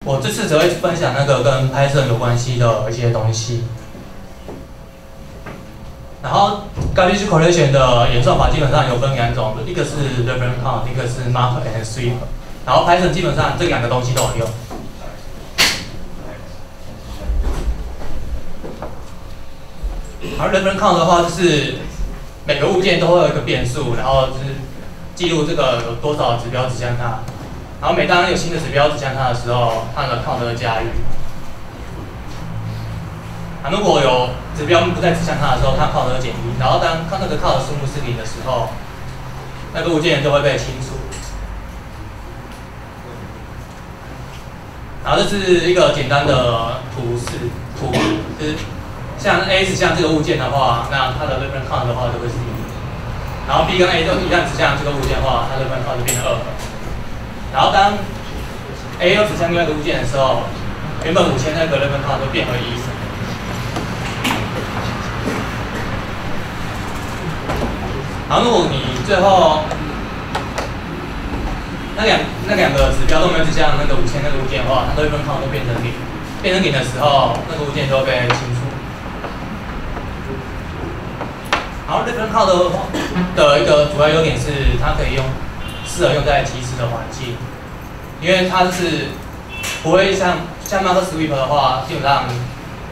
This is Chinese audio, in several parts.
我这次只会分享那个跟 Python 有关系的一些东西。然后 garbage collection 的演算法基本上有分两种，一个是 reference count， 一个是 mark and sweep。然后 Python 基本上这两个东西都有用。然后 reference count 的话，就是每个物件都会有一个变数，然后就是记录这个有多少指标指向它。然后每当有新的指标指向它的时候，它的 count 会加1。如果有指标不再指向它的时候，它 count 会减1。然后当那个 count 的数目是0的时候，那个物件就会被清除。然后这是一个简单的图，就是像 A 指向这个物件的话，那它的 reference count 的话就会是1。然后 B 跟 A 都一样指向这个物件的话，它的 reference count 就变成2。然后当 A 又指向另外一个物件的时候，原本5000那个 reference count 就变回1。然后如果你最后那两个指标都没有指向那个5000那个物件的话，它的 reference count 都变成0。变成0的时候，那个物件就会被清除。然后 reference count 的一个主要优点是，它可以适合用在即时的环境，因为它是不会像 mark sweep 的话，基本上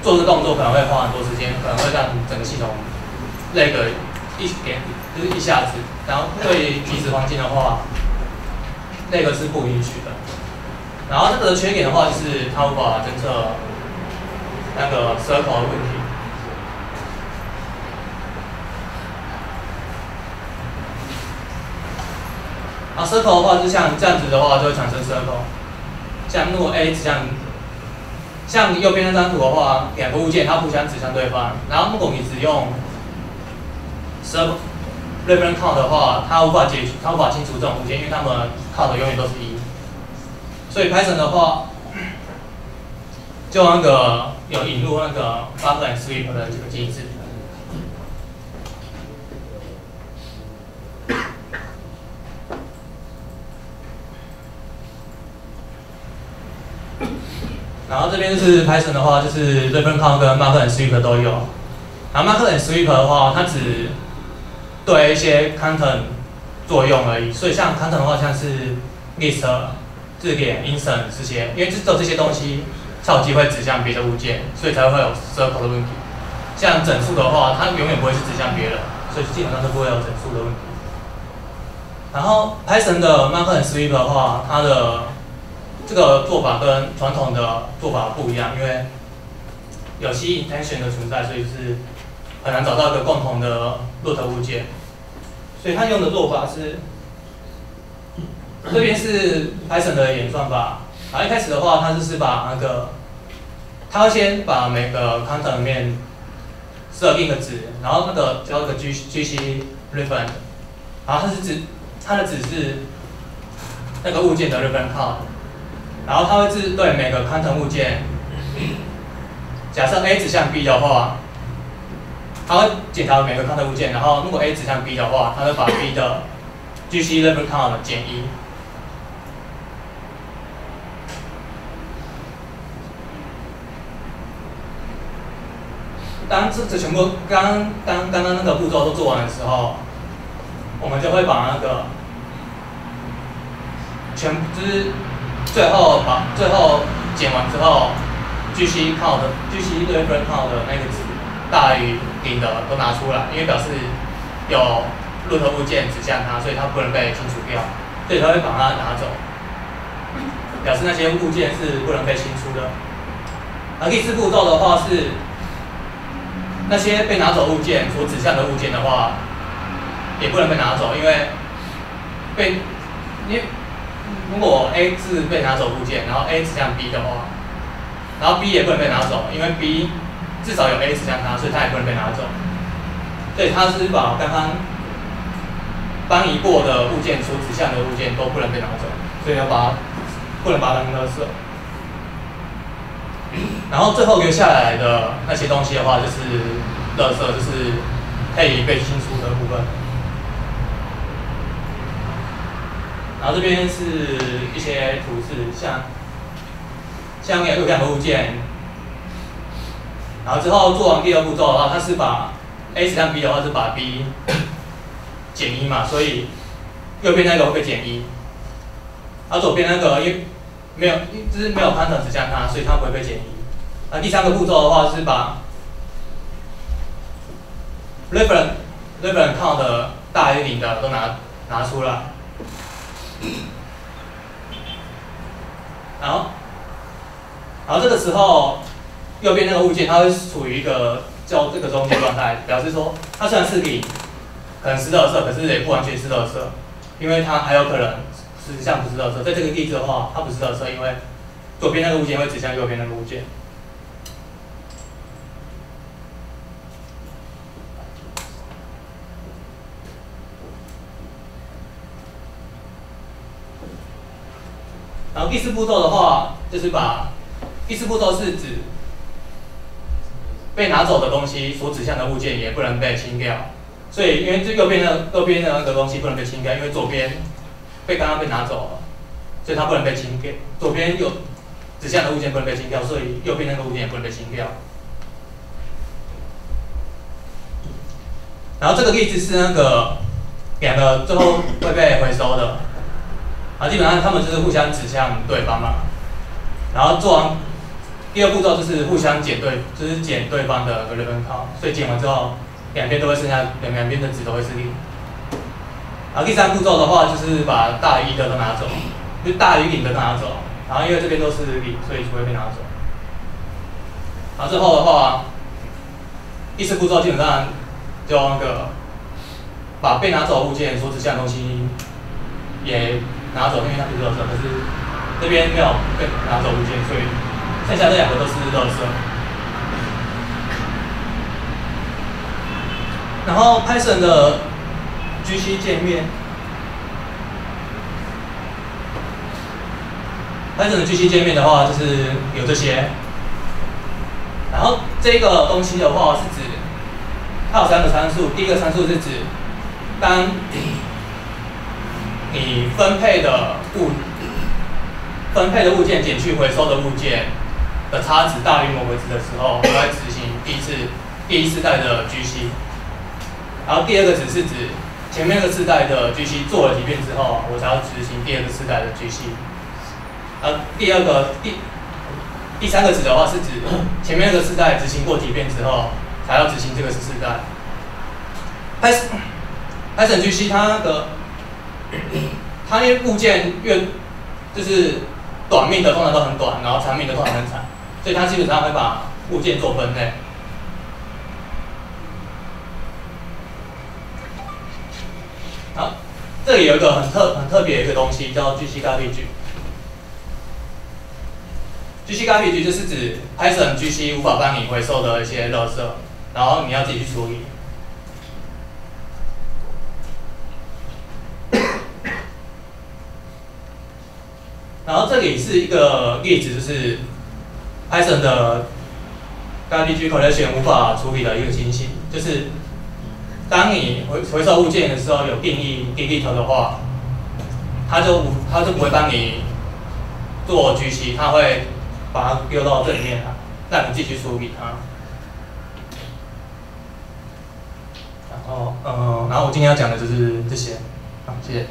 做这个动作可能会花很多时间，可能会让整个系统那个就是一下子。然后对即时环境的话，那个是不允许的。然后这个的缺点的话，就是它无法侦测那个 circle 的问题。然后 circle 的话，就像这样子的话，就会产生 circle。像如果 A 指向，像右边那张图的话，两个物件它互相指向对方。然后如果你只用 reference count 的话，它无法清除这种物件，因为它们 count 永远都是1。所以 Python 的话，就那个有引入那个 mark and sweep 的这个机制。然后这边是 Python 的话，就是 reference count 跟 mark and sweep 都有。然后 mark and sweep 的话，它只对一些 content 作用而已。所以像 content 的话，像是 list、字典、insert 这些，因为只有这些东西才有机会指向别的物件，所以才会有 circle 的问题。像整数的话，它永远不会是指向别人，所以基本上都不会有整数的问题。然后 Python 的 mark and sweep 的话，它的这个做法跟传统的做法不一样，因为有些 intention 的存在，所以是很难找到一个共同的 root 物件。所以它用的做法是，这边是 Python 的演算法。然后一开始的话，它就是把那个，它会先把每个 content 里面设定一个值，然后那个叫一个 GC reference， 然后它的值是那个物件的 reference count。然后它会对每个 content 物件，假设 A 指向 B 的话，它会检查每个 content 物件，然后如果 A 指向 B 的话，它会把 B 的 GC reference count 减1。当这全部刚刚那个步骤都做完的时候，我们就会把那个就是最后减完之后 ，GC reference count 的那个值大于0的都拿出来，因为表示有 root 物件指向它，所以它不能被清除掉，所以它会把它拿走，表示那些物件是不能被清除的。而第4步骤的话是，那些被拿走物件所指向的物件的话，也不能被拿走，因为如果 A 是被拿走物件，然后 A 指向 B 的话，然后 B 也不能被拿走，因为 B 至少有 A 指向它，所以它也不能被拿走。所以它是把刚刚搬移过的物件所指向的物件都不能被拿走，所以不能把它当垃圾。然后最后留下来的那些东西的话，就是垃圾，就是可以被清除的部分。然后这边是一些图示，像像有两个物件，然后之后做完第二步骤的话，它是把 A 指向 B 的话是把 B 减1嘛，所以右边那个会被减1，而左边那个因为没有就是没有 counter 指向它，所以它不会被减1。那第三个步骤的话是把 reference count 的大于0的都拿出来，然后这个时候右边那个物件它会处于一个叫这个中间状态，表示说它虽然是0，可能是垃圾，可是也不完全是垃圾，因为它还有可能实际上不是垃圾。在这个例子的话，它不是垃圾，因为左边那个物件会指向右边那个物件。然后第四步骤的话，就是第四步骤是指被拿走的东西所指向的物件也不能被清掉。所以因为这右边的那个东西不能被清掉，因为左边刚刚被拿走了，所以它不能被清掉。左边有指向的物件不能被清掉，所以右边那个物件也不能被清掉。然后这个例子是那个两个最后会被回收的。啊，基本上他们就是互相指向对方嘛，然后做完第二步骤就是互相减对方的 reference count， 所以减完之后两边都会剩下两边的值都会是0。然后第三步骤的话就是把大于1的都拿走，就大于0的都拿走，然后因为这边都是0，所以不会被拿走。然后最后的话，第四步骤基本上就那个把被拿走的物件所指向的东西也拿走，因为它不是垃圾，可是这边没有被拿走物件，所以剩下这两个都是垃圾。然后 Python 的 GC 界面 ，Python 的 GC 界面的话就是有这些。然后这个东西的话是指它有3个参数，第一个参数是指当你分配的物件减去回收的物件的差值大于某个值的时候，我来执行第一世代的 GC。然后第二个值是指前面那个世代的 GC 做了几遍之后，我才要执行第二个世代的 GC。第三个值的话是指前面那个世代执行过几遍之后，才要执行这个世代。Python GC 它因为物件越就是短命的通常都很短，然后长命的通常很长，所以它基本上会把物件做分类。好，这里有一个很特别的一个东西叫 GC garbage。GC garbage 就是指 Python GC 无法帮你回收的一些垃圾，然后你要自己去处理。然后这里是一个例子，就是 Python 的 garbage collection 无法处理的一个情形，就是当你回收物件的时候有定义 delete 的话，它就不会帮你做 GC， 它会把它丢到这里面来，让你自己去处理它。然后我今天要讲的就是这些，好，谢谢。